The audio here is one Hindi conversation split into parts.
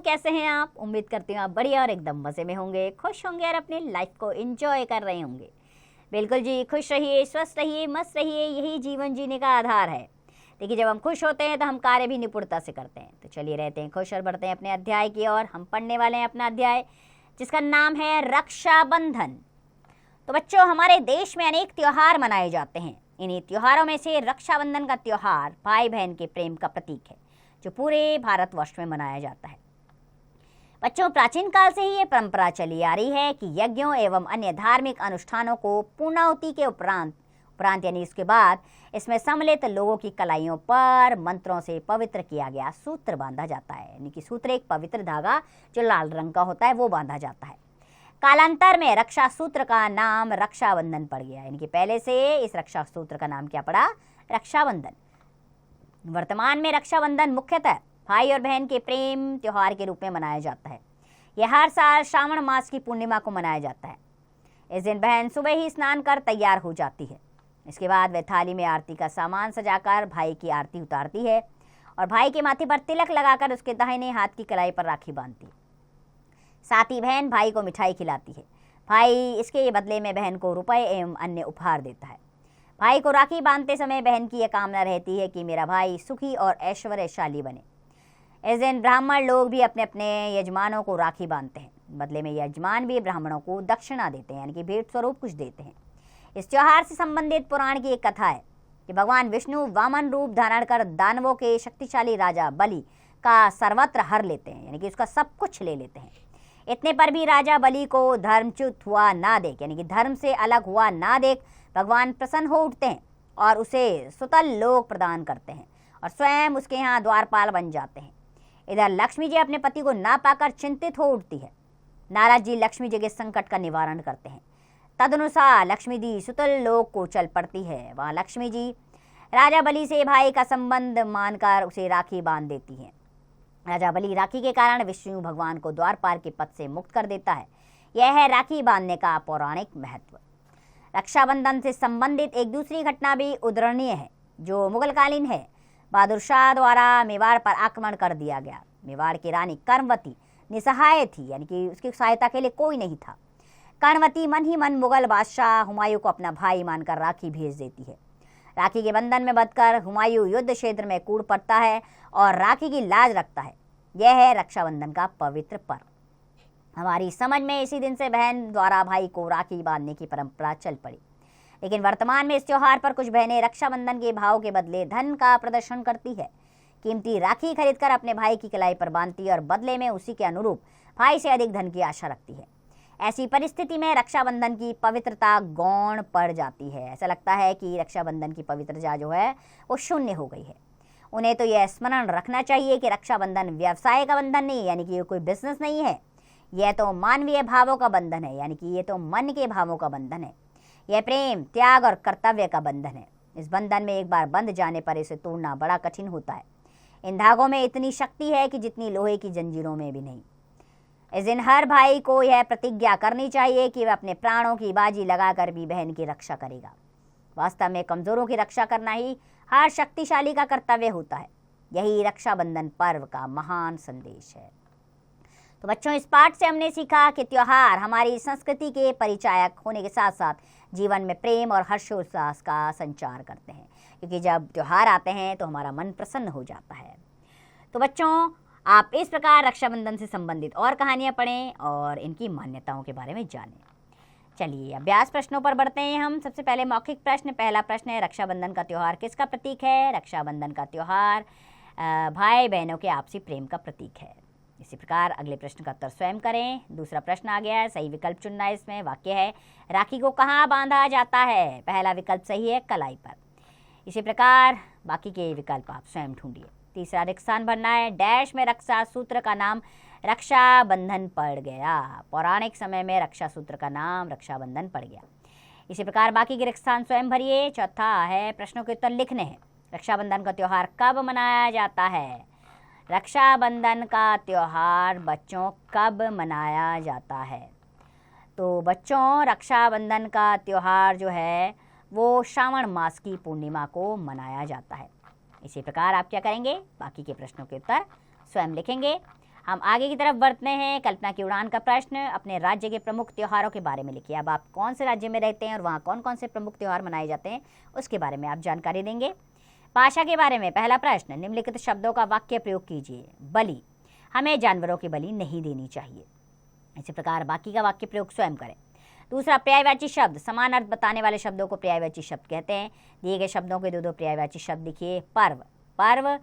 कैसे हैं आप? उम्मीद करती हूँ आप बढ़िया और एकदम मज़े में होंगे, खुश होंगे और अपनी लाइफ को एंजॉय कर रहे होंगे। बिल्कुल जी, खुश रहिए, स्वस्थ रहिए, मस्त रहिए, यही जीवन जीने का आधार है। देखिए, जब हम खुश होते हैं तो हम कार्य भी निपुणता से करते हैं। तो चलिए रहते हैं खुश और बढ़ते हैं अपने अध्याय की ओर। हम पढ़ने वाले हैं अपना अध्याय जिसका नाम है रक्षाबंधन। तो बच्चों, हमारे देश में अनेक त्योहार मनाए जाते हैं। इन्हीं त्योहारों में से रक्षाबंधन का त्योहार भाई बहन के प्रेम का प्रतीक है, जो पूरे भारतवर्ष में मनाया जाता है। बच्चों, प्राचीन काल से ही ये परंपरा चली आ रही है कि यज्ञों एवं अन्य धार्मिक अनुष्ठानों को पूर्णाहुति के उपरांत यानी इसके बाद इसमें सम्मिलित लोगों की कलाइयों पर मंत्रों से पवित्र किया गया सूत्र बांधा जाता है। यानी कि सूत्र एक पवित्र धागा जो लाल रंग का होता है वो बांधा जाता है। कालांतर में रक्षा सूत्र का नाम रक्षाबंधन पड़ गया। यानी कि पहले से इस रक्षा सूत्र का नाम क्या पड़ा? रक्षाबंधन। वर्तमान में रक्षाबंधन मुख्यतः भाई और बहन के प्रेम त्योहार के रूप में मनाया जाता है। यह हर साल श्रावण मास की पूर्णिमा को मनाया जाता है। इस दिन बहन सुबह ही स्नान कर तैयार हो जाती है। इसके बाद वह थाली में आरती का सामान सजाकर भाई की आरती उतारती है और भाई के माथे पर तिलक लगाकर उसके दाहिने हाथ की कलाई पर राखी बांधती है। साथ ही बहन भाई को मिठाई खिलाती है। भाई इसके बदले में बहन को रुपए एवं अन्य उपहार देता है। भाई को राखी बांधते समय बहन की यह कामना रहती है कि मेरा भाई सुखी और ऐश्वर्यशाली बने। इस दिन ब्राह्मण लोग भी अपने अपने यजमानों को राखी बांधते हैं। बदले में यजमान भी ब्राह्मणों को दक्षिणा देते हैं, यानी कि भेंट स्वरूप कुछ देते हैं। इस त्योहार से संबंधित पुराण की एक कथा है कि भगवान विष्णु वामन रूप धारण कर दानवों के शक्तिशाली राजा बलि का सर्वत्र हर लेते हैं, यानी कि उसका सब कुछ ले लेते हैं। इतने पर भी राजा बलि को धर्मच्युत हुआ ना देख, यानी कि धर्म से अलग हुआ ना देख भगवान प्रसन्न हो उठते हैं और उसे सुतल लोक प्रदान करते हैं और स्वयं उसके यहाँ द्वारपाल बन जाते हैं। इधर लक्ष्मी जी अपने पति को ना पाकर चिंतित हो उठती है। नारद जी लक्ष्मी जी के संकट का निवारण करते हैं। तदनुसार लक्ष्मी जी सुतल लोक को चल पड़ती है। वहाँ लक्ष्मी जी राजा बलि से भाई का संबंध मानकर उसे राखी बांध देती है। राजा बलि राखी के कारण विष्णु भगवान को द्वारपाल के पद से मुक्त कर देता है। यह है राखी बांधने का पौराणिक महत्व। रक्षाबंधन से संबंधित एक दूसरी घटना भी उदाहरणीय है, जो मुगलकालीन है। बहादुर शाह द्वारा मेवाड़ पर आक्रमण कर दिया गया। मेवाड़ की रानी कर्मवती निसहाय थी, यानी कि उसकी सहायता के लिए कोई नहीं था। कर्णवती मन ही मन मुगल बादशाह हुमायूं को अपना भाई मानकर राखी भेज देती है। राखी के बंधन में बंधकर हुमायूं युद्ध क्षेत्र में कूद पड़ता है और राखी की लाज रखता है। यह है रक्षाबंधन का पवित्र पर्व। हमारी समझ में इसी दिन से बहन द्वारा भाई को राखी बांधने की परंपरा चल पड़ी। लेकिन वर्तमान में इस त्योहार पर कुछ बहनें रक्षाबंधन के भाव के बदले धन का प्रदर्शन करती है। कीमती राखी खरीदकर अपने भाई की कलाई पर बांधती है और बदले में उसी के अनुरूप भाई से अधिक धन की आशा रखती है। ऐसी परिस्थिति में रक्षाबंधन की पवित्रता गौण पड़ जाती है। ऐसा लगता है कि रक्षाबंधन की पवित्रता जो है वो शून्य हो गई है। उन्हें तो यह स्मरण रखना चाहिए कि रक्षाबंधन व्यवसाय का बंधन नहीं है, यानी कि ये कोई बिजनेस नहीं है। यह तो मानवीय भावों का बंधन है, यानी कि ये तो मन के भावों का बंधन है। यह प्रेम, त्याग और कर्तव्य का बंधन है। इस बंधन में एक बार बंध जाने पर इसे तोड़ना बड़ा कठिन होता है। इन धागों में इतनी शक्ति है कि जितनी लोहे की जंजीरों में भी नहीं। इस दिन हर भाई को यह प्रतिज्ञा करनी चाहिए कि वह अपने प्राणों की बाजी लगाकर भी बहन की रक्षा करेगा। वास्तव में कमजोरों की रक्षा करना ही हर शक्तिशाली का कर्तव्य होता है। यही रक्षाबंधन पर्व का महान संदेश है। तो बच्चों, इस पाठ से हमने सीखा कि त्योहार हमारी संस्कृति के परिचायक होने के साथ साथ जीवन में प्रेम और हर्षोल्लास का संचार करते हैं, क्योंकि जब त्योहार आते हैं तो हमारा मन प्रसन्न हो जाता है। तो बच्चों, आप इस प्रकार रक्षाबंधन से संबंधित और कहानियाँ पढ़ें और इनकी मान्यताओं के बारे में जानें। चलिए अभ्यास प्रश्नों पर बढ़ते हैं हम। सबसे पहले मौखिक प्रश्न। पहला प्रश्न है, रक्षाबंधन का त्यौहार किसका प्रतीक है? रक्षाबंधन का त्यौहार भाई बहनों के आपसी प्रेम का प्रतीक है। इसी प्रकार अगले प्रश्न का उत्तर स्वयं करें। दूसरा प्रश्न आ गया है, सही विकल्प चुनना है। इसमें वाक्य है, राखी को कहाँ बांधा जाता है? पहला विकल्प सही है, कलाई पर। इसी प्रकार बाकी के विकल्प आप स्वयं ढूंढिए। तीसरा रिक्त स्थान भरना है। डैश में रक्षा सूत्र का नाम रक्षाबंधन पड़ गया। पौराणिक समय में रक्षा सूत्र का नाम रक्षाबंधन पड़ गया। इसी प्रकार बाकी के रिक्त स्थान स्वयं भरिए। चौथा है, प्रश्नों के उत्तर लिखने हैं। रक्षाबंधन का त्यौहार कब मनाया जाता है? रक्षाबंधन का त्यौहार बच्चों कब मनाया जाता है? तो बच्चों, रक्षाबंधन का त्यौहार जो है वो श्रावण मास की पूर्णिमा को मनाया जाता है। इसी प्रकार आप क्या करेंगे? बाकी के प्रश्नों के उत्तर स्वयं लिखेंगे। हम आगे की तरफ बढ़ते हैं। कल्पना की उड़ान का प्रश्न, अपने राज्य के प्रमुख त्योहारों के बारे में लिखिए। अब आप कौन से राज्य में रहते हैं और वहाँ कौन कौन से प्रमुख त्योहार मनाए जाते हैं उसके बारे में आप जानकारी देंगे। भाषा के बारे में पहला प्रश्न, निम्नलिखित शब्दों का वाक्य प्रयोग कीजिए। बलि, हमें जानवरों की बलि नहीं देनी चाहिए। इसी प्रकार बाकी का वाक्य प्रयोग स्वयं करें। दूसरा, पर्यायवाची शब्द, समान अर्थ बताने वाले शब्दों को पर्यायवाची शब्द कहते हैं। दिए गए शब्दों के दो पर्यायवाची शब्द लिखिए। पर्व, पर्व,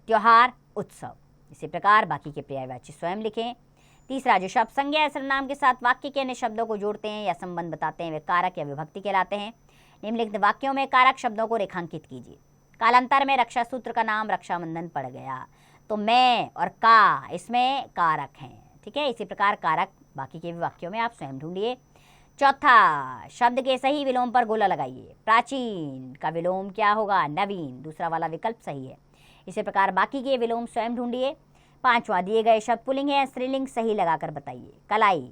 त्योहार, उत्सव। इसी प्रकार बाकी के पर्यायवाची स्वयं लिखें। तीसरा, जो शब्द संज्ञा या सर्वनाम के साथ वाक्य के अन्य शब्दों को जोड़ते हैं या संबंध बताते हैं वे कारक या विभक्ति कहलाते हैं। निम्नलिखित वाक्यों में कारक शब्दों को रेखांकित कीजिए। कालांतर में रक्षा सूत्र का नाम रक्षाबंधन पड़ गया, तो मैं और का इसमें कारक हैं। ठीक है, इसी प्रकार कारक बाकी के भी वाक्यों में आप स्वयं ढूंढिए। चौथा, शब्द के सही विलोम पर गोला लगाइए। प्राचीन का विलोम क्या होगा? नवीन, दूसरा वाला विकल्प सही है। इसी प्रकार बाकी के विलोम स्वयं ढूंढिए। पांचवा, दिए गए शब्द पुल्लिंग है या स्त्रीलिंग सही लगाकर बताइए। कलाई,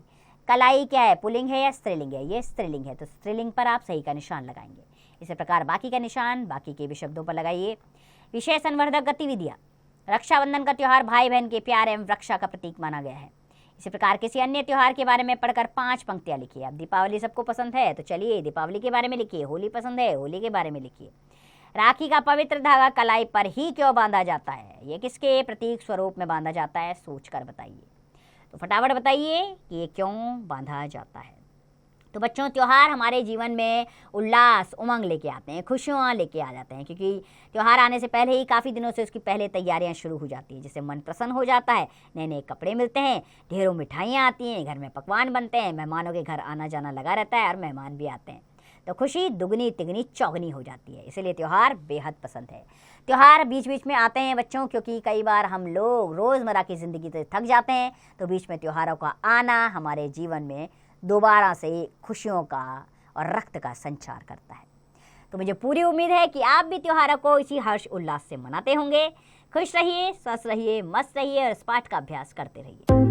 कलाई क्या है? पुल्लिंग है या स्त्रीलिंग है? ये स्त्रीलिंग है, तो स्त्रीलिंग पर आप सही का निशान लगाएंगे। इसी प्रकार बाकी का निशान बाकी के भी शब्दों पर लगाइए। विषय संवर्धक गतिविधियां, रक्षाबंधन का त्योहार भाई बहन के प्यार एवं रक्षा का प्रतीक माना गया है। इसी प्रकार किसी अन्य त्योहार के बारे में पढ़कर 5 पंक्तियां लिखिए। अब दीपावली सबको पसंद है तो चलिए दीपावली के बारे में लिखिए। होली पसंद है, होली के बारे में लिखिए। राखी का पवित्र धागा कलाई पर ही क्यों बांधा जाता है? ये किसके प्रतीक स्वरूप में बांधा जाता है? सोचकर बताइए। तो फटाफट बताइए कि ये क्यों बांधा जाता है। तो बच्चों, त्यौहार हमारे जीवन में उल्लास उमंग लेके आते हैं, खुशियाँ लेके आ जाते हैं, क्योंकि त्यौहार आने से पहले ही काफ़ी दिनों से उसकी पहले तैयारियां शुरू हो जाती हैं, जिससे मन प्रसन्न हो जाता है। नए नए कपड़े मिलते हैं, ढेरों मिठाइयाँ आती हैं, घर में पकवान बनते हैं, मेहमानों के घर आना जाना लगा रहता है और मेहमान भी आते हैं, तो खुशी दुगनी तिगनी चौगनी हो जाती है। इसलिए त्यौहार बेहद पसंद है। त्यौहार बीच बीच में आते हैं बच्चों, क्योंकि कई बार हम लोग रोज़मर्रा की ज़िंदगी से थक जाते हैं, तो बीच में त्योहारों का आना हमारे जीवन में दोबारा से खुशियों का और रक्त का संचार करता है। तो मुझे पूरी उम्मीद है कि आप भी त्योहारों को इसी हर्ष उल्लास से मनाते होंगे। खुश रहिए, स्वस्थ रहिए, मस्त रहिए और इस पाठ का अभ्यास करते रहिए।